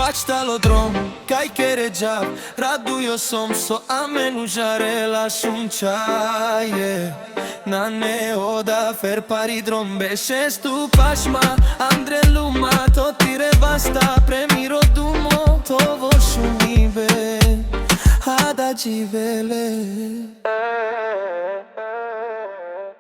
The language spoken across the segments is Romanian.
Pačtalodrom, kaj kere džab, radio som so amenu žarela šunčaje. Na ne oda fer paridrom beše stupašma, Andre luma to tire basta, premiro dumo to vo šunibe, hada dživele.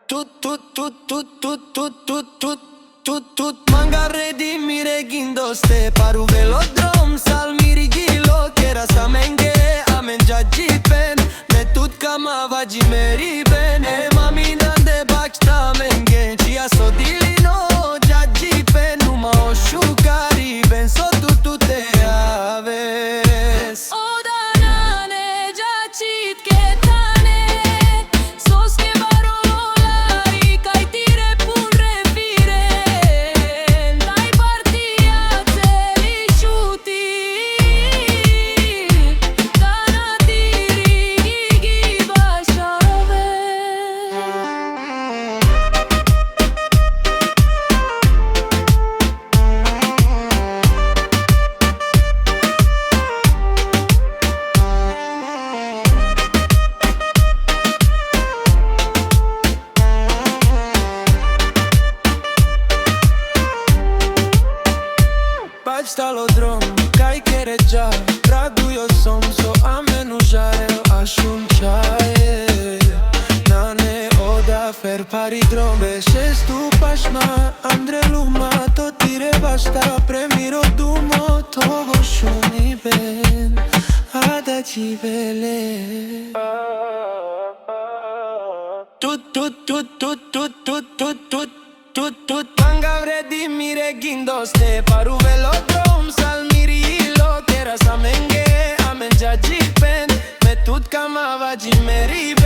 Tut tut tut tut tut tut tut tut tut tut mangare di mire gindoste paru velodrom sal mirigilo kera samenge amen jajipen ne tut kama vajimeri bene mamina de baksta menge chia sodilino jajipen numa oshukari ben so tut te aves. Pačtalodrom, kaj kere džab, radio som so amenu žarel ašunčaje. Na ne oda fer paridrom beše stupašma, Andre luma to tire basta, premiro dumo to vo šuniben, hada dživele. Tut tut tut tut tut tut tut tut tut tut manga vredi mire gindoste paru velodrom sal mirilo kera samenge amen jajipen me tut kama vajimeri